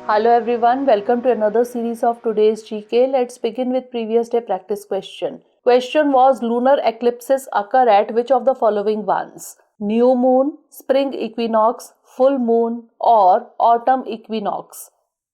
Hello everyone, welcome to another series of today's GK. Let's begin with previous day practice question. Question was, lunar eclipses occur at which of the following ones? New moon, spring equinox, full moon or autumn equinox?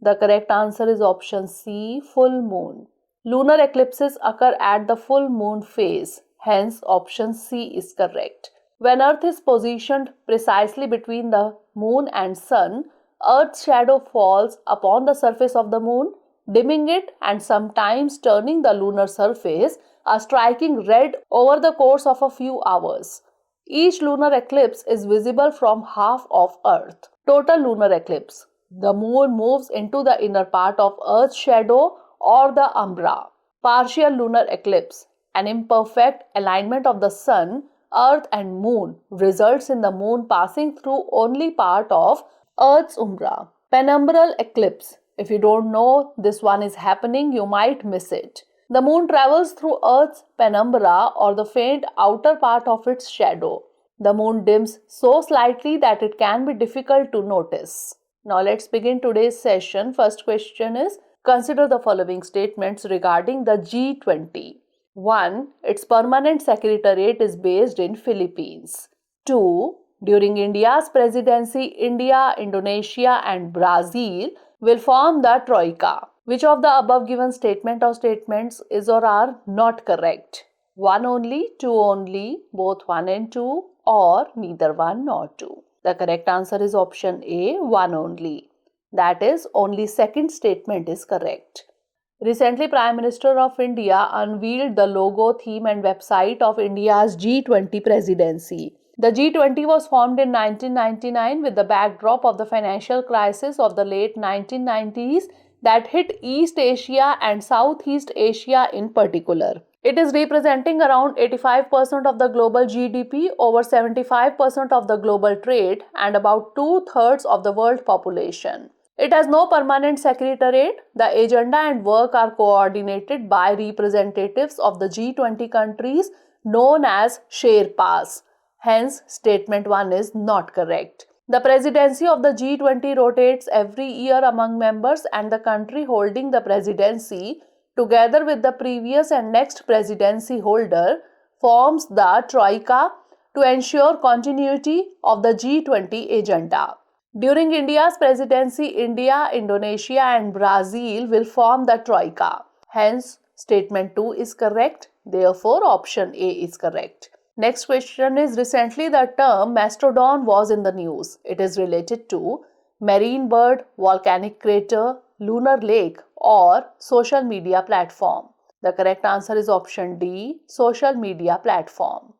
The correct answer is option C, full moon. Lunar eclipses occur at the full moon phase, hence option C is correct. When Earth is positioned precisely between the moon and sun, Earth's shadow falls upon the surface of the moon, dimming it and sometimes turning the lunar surface a striking red over the course of a few hours. Each lunar eclipse is visible from half of Earth. Total lunar eclipse. The moon moves into the inner part of Earth's shadow or the umbra. Partial lunar eclipse. An imperfect alignment of the sun, Earth and moon results in the moon passing through only part of Earth's umbra. Penumbral eclipse. If you don't know this one is happening, you might miss it. The moon travels through Earth's penumbra or the faint outer part of its shadow. The moon dims so slightly that it can be difficult to notice. Now let's begin today's session. First question is, consider the following statements regarding the G20. 1. Its permanent secretariat is based in Philippines. 2. During India's presidency, India, Indonesia and Brazil will form the Troika. Which of the above given statement or statements is or are not correct? 1 only, 2 only, both 1 and 2 or neither 1 nor 2. The correct answer is option A, 1 only. That is, only second statement is correct. Recently, Prime Minister of India unveiled the logo, theme and website of India's G20 presidency. The G20 was formed in 1999 with the backdrop of the financial crisis of the late 1990s that hit East Asia and Southeast Asia in particular. It is representing around 85% of the global GDP, over 75% of the global trade, and about 2/3 of the world population. It has no permanent secretariat. The agenda and work are coordinated by representatives of the G20 countries known as Sherpas. Hence, statement 1 is not correct. The presidency of the G20 rotates every year among members, and the country holding the presidency, together with the previous and next presidency holder, forms the Troika to ensure continuity of the G20 agenda. During India's presidency, India, Indonesia and Brazil will form the Troika. Hence, statement 2 is correct. Therefore, option A is correct. Next question is, recently the term Mastodon was in the news. It is related to marine bird, volcanic crater, lunar lake or social media platform. The correct answer is option D, social media platform.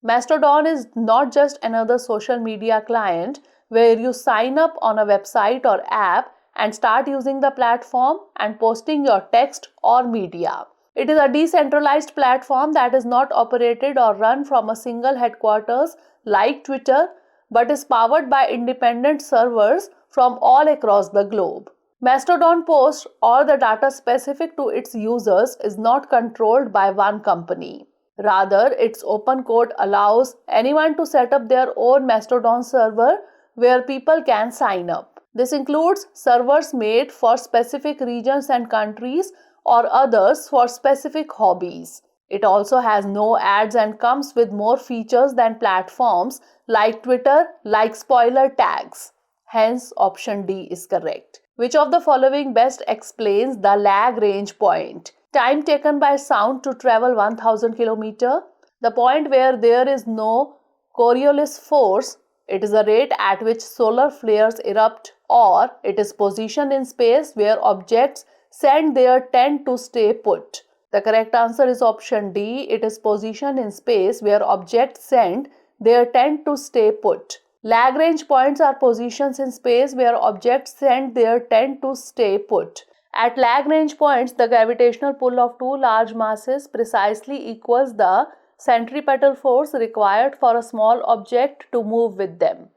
Mastodon is not just another social media client where you sign up on a website or app and start using the platform and posting your text or media. It is a decentralized platform that is not operated or run from a single headquarters like Twitter, but is powered by independent servers from all across the globe. Mastodon posts or the data specific to its users is not controlled by one company. Rather, its open code allows anyone to set up their own Mastodon server where people can sign up. This includes servers made for specific regions and countries or others for specific hobbies. It also has no ads and comes with more features than platforms like Twitter, like spoiler tags. Hence, option D is correct. Which of the following best explains the Lagrange point? Time taken by sound to travel 1000 km. The point where there is no Coriolis force. It is the rate at which solar flares erupt, or it is position in space where objects send their tend to stay put. The correct answer is option D. It is position in space where objects send their tend to stay put. Lagrange points are positions in space where objects send their tend to stay put. At Lagrange points, the gravitational pull of two large masses precisely equals the centripetal force required for a small object to move with them.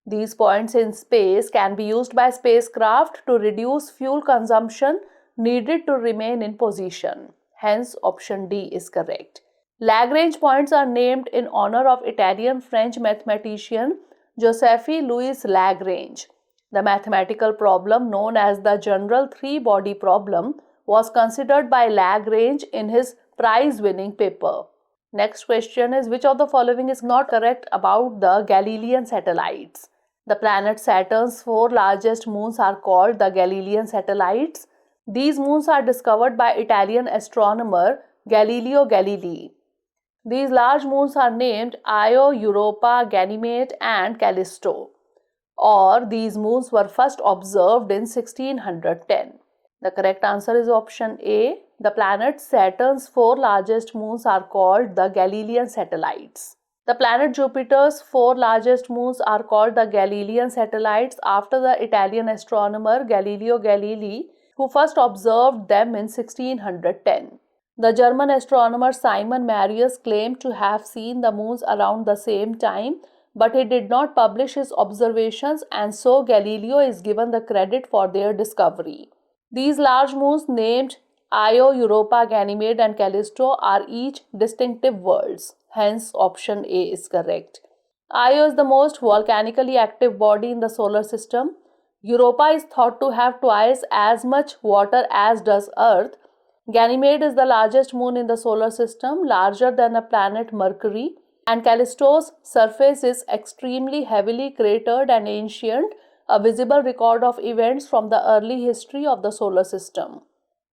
These points in space can be used by spacecraft to reduce fuel consumption needed to remain in position. Hence, option D is correct. Lagrange points are named in honor of Italian-French mathematician Joseph Louis Lagrange. The mathematical problem known as the general three-body problem was considered by Lagrange in his prize-winning paper. Next question is, which of the following is not correct about the Galilean satellites? The planet Saturn's 4 largest moons are called the Galilean satellites. These moons are discovered by Italian astronomer Galileo Galilei. These large moons are named Io, Europa, Ganymede and Callisto. Or these moons were first observed in 1610. The correct answer is option A. The planet Saturn's 4 largest moons are called the Galilean satellites. The planet Jupiter's 4 largest moons are called the Galilean satellites after the Italian astronomer Galileo Galilei, who first observed them in 1610. The German astronomer Simon Marius claimed to have seen the moons around the same time, but he did not publish his observations, and so Galileo is given the credit for their discovery. These large moons named Io, Europa, Ganymede and Callisto are each distinctive worlds. Hence, option A is correct. Io is the most volcanically active body in the solar system. Europa is thought to have twice as much water as does Earth. Ganymede is the largest moon in the solar system, larger than the planet Mercury. And Callisto's surface is extremely heavily cratered and ancient, a visible record of events from the early history of the solar system.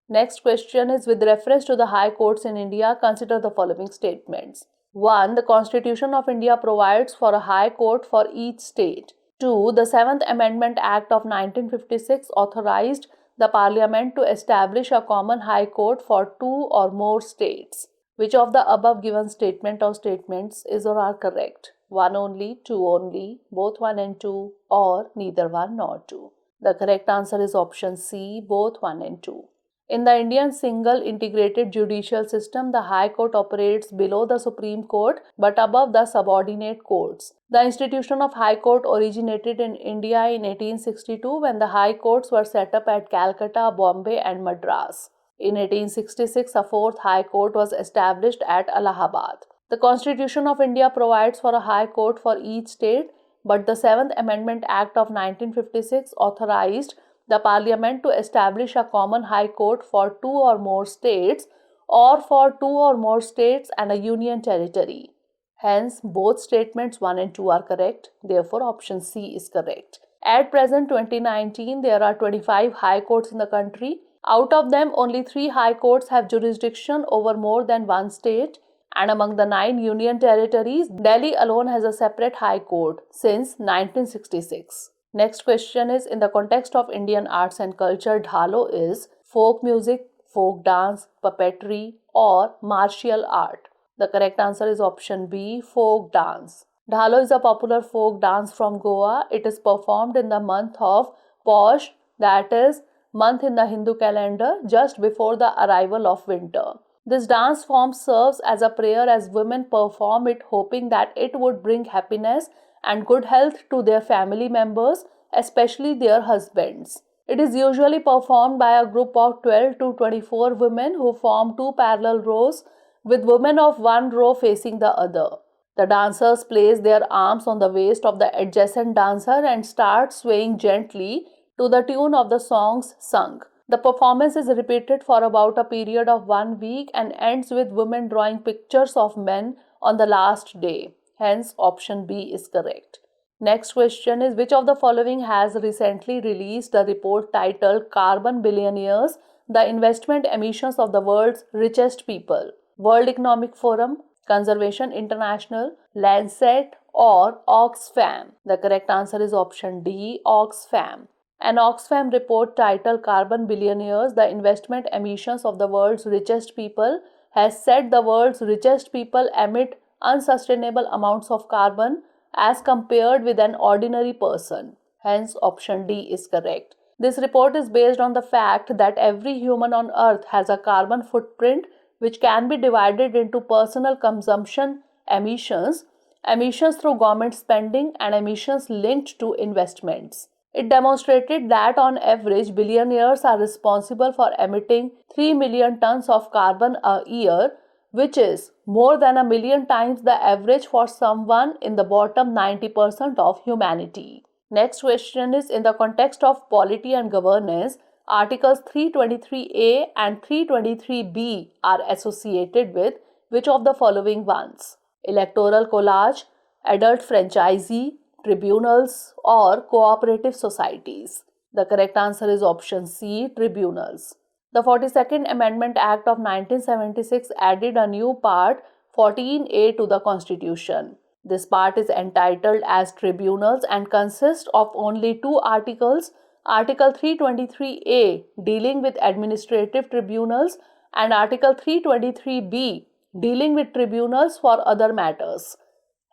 Next question is, with reference to the high courts in India, consider the following statements. 1. The Constitution of India provides for a high court for each state. 2. The 7th Amendment Act of 1956 authorized the Parliament to establish a common high court for 2 or more states. Which of the above given statement or statements is or are correct? 1 only, 2 only, both 1 and 2, or neither 1 nor 2. The correct answer is option C, both 1 and 2. In the Indian single integrated judicial system, the High Court operates below the Supreme Court but above the subordinate courts. The institution of High Court originated in India in 1862 when the High Courts were set up at Calcutta, Bombay and Madras. In 1866, a 4th High Court was established at Allahabad. The Constitution of India provides for a High Court for each state, but the 7th Amendment Act of 1956 authorized the Parliament to establish a common High Court for 2 or more states, or for 2 or more states and a union territory. Hence, both statements 1 and 2 are correct. Therefore, option C is correct. At present, 2019, there are 25 High Courts in the country. Out of them, only 3 High Courts have jurisdiction over more than one state, and among the 9 union territories, Delhi alone has a separate High Court since 1966. Next question is, in the context of Indian arts and culture, Dhalo is folk music, folk dance, puppetry or martial art. The correct answer is option B, folk dance. Dhalo is a popular folk dance from Goa. It is performed in the month of Posh, that is, month in the Hindu calendar, just before the arrival of winter. This dance form serves as a prayer as women perform it, hoping that it would bring happiness and good health to their family members, especially their husbands. It is usually performed by a group of 12 to 24 women who form 2 parallel rows, with women of one row facing the other. The dancers place their arms on the waist of the adjacent dancer and start swaying gently to the tune of the songs sung. The performance is repeated for about a period of 1 week and ends with women drawing pictures of men on the last day. Hence, option B is correct. Next question is, which of the following has recently released a report titled Carbon Billionaires, the investment emissions of the world's richest people? World Economic Forum, Conservation International, Lancet or Oxfam? The correct answer is option D, Oxfam. An Oxfam report titled Carbon Billionaires, the investment emissions of the world's richest people, has said the world's richest people emit unsustainable amounts of carbon as compared with an ordinary person. Hence, option D is correct. This report is based on the fact that every human on earth has a carbon footprint which can be divided into personal consumption emissions, emissions through government spending, and emissions linked to investments. It demonstrated that on average, billionaires are responsible for emitting 3 million tons of carbon a year, which is more than 1 million times the average for someone in the bottom 90% of humanity. Next question is, in the context of polity and governance, Articles 323A and 323B are associated with which of the following ones? Electoral college, adult franchisee, tribunals, or cooperative societies. The correct answer is option C, tribunals. The 42nd Amendment Act of 1976 added a new part 14A to the Constitution. This part is entitled as tribunals and consists of only two articles, Article 323A dealing with administrative tribunals and Article 323B dealing with tribunals for other matters.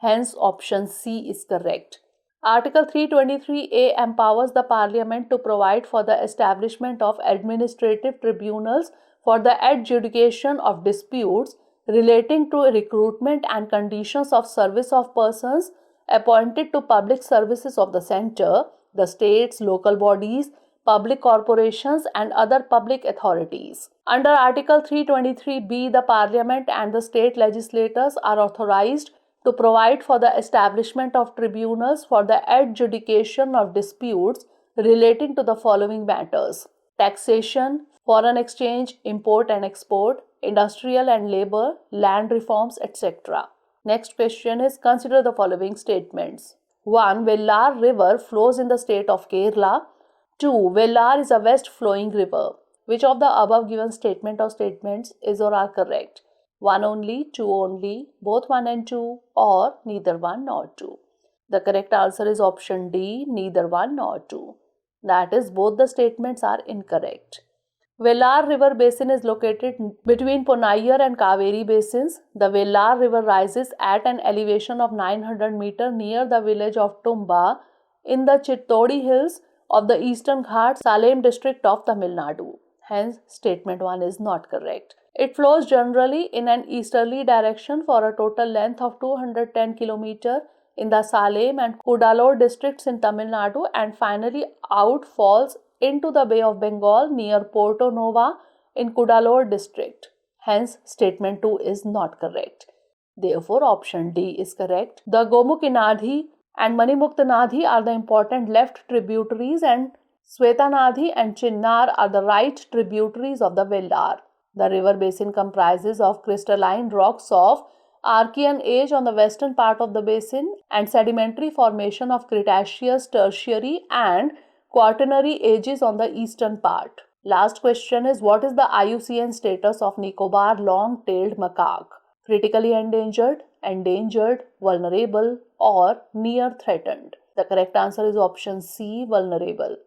Hence, option C is correct. Article 323A empowers the Parliament to provide for the establishment of administrative tribunals for the adjudication of disputes relating to recruitment and conditions of service of persons appointed to public services of the centre, the states, local bodies, public corporations and other public authorities. Under Article 323B, the Parliament and the state legislators are authorized to provide for the establishment of tribunals for the adjudication of disputes relating to the following matters: taxation, foreign exchange, import and export, industrial and labor, land reforms, etc. Next question is, consider the following statements. 1. Vellar River flows in the state of Kerala. 2. Vellar is a west-flowing river. Which of the above given statement or statements is or are correct? 1 only, 2 only, both 1 and 2, or neither 1 nor 2. The correct answer is option D, neither 1 nor 2. That is, both the statements are incorrect. Vellar River Basin is located between Ponnaiyar and Kaveri basins. The Vellar River rises at an elevation of 900 meters near the village of Tumba in the Chittodi Hills of the Eastern Ghats, Salem district of Tamil Nadu. Hence, statement 1 is not correct. It flows generally in an easterly direction for a total length of 210 km in the Salem and Cuddalore districts in Tamil Nadu and finally outfalls into the Bay of Bengal near Porto Nova in Cuddalore district. Hence, statement 2 is not correct. Therefore, option D is correct. The Gomukhinathi and Manimuktanadhi are the important left tributaries and Swetanadhi and Chinnar are the right tributaries of the Vellar. The river basin comprises of crystalline rocks of Archean age on the western part of the basin and sedimentary formation of Cretaceous, Tertiary and Quaternary ages on the eastern part. Last question is, what is the IUCN status of Nicobar long-tailed macaque? Critically endangered, endangered, vulnerable or near threatened? The correct answer is option C, vulnerable.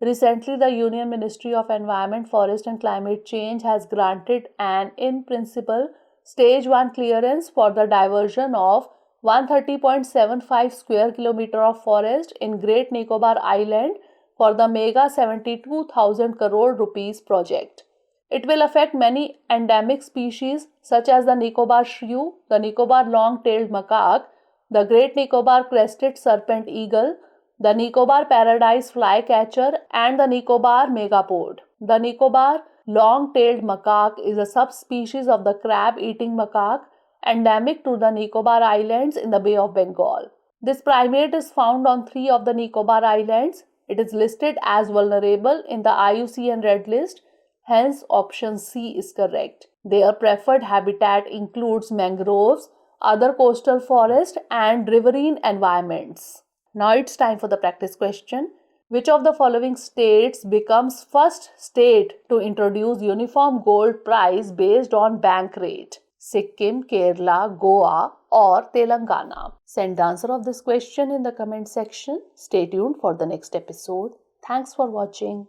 Recently, the Union Ministry of Environment, Forest and Climate Change has granted an in-principle Stage 1 clearance for the diversion of 130.75 square kilometer of forest in Great Nicobar Island for the mega 72,000 crore rupees project. It will affect many endemic species such as the Nicobar shrew, the Nicobar long-tailed macaque, the Great Nicobar crested serpent eagle, the Nicobar paradise flycatcher and the Nicobar megapode. The Nicobar long-tailed macaque is a subspecies of the crab-eating macaque endemic to the Nicobar Islands in the Bay of Bengal. This primate is found on 3 of the Nicobar Islands. It is listed as vulnerable in the IUCN Red List. Hence, option C is correct. Their preferred habitat includes mangroves, other coastal forests and riverine environments. Now it's time for the practice question. Which of the following states becomes first state to introduce uniform gold price based on bank rate? Sikkim, Kerala, Goa or Telangana? Send the answer of this question in the comment section. Stay tuned for the next episode. Thanks for watching.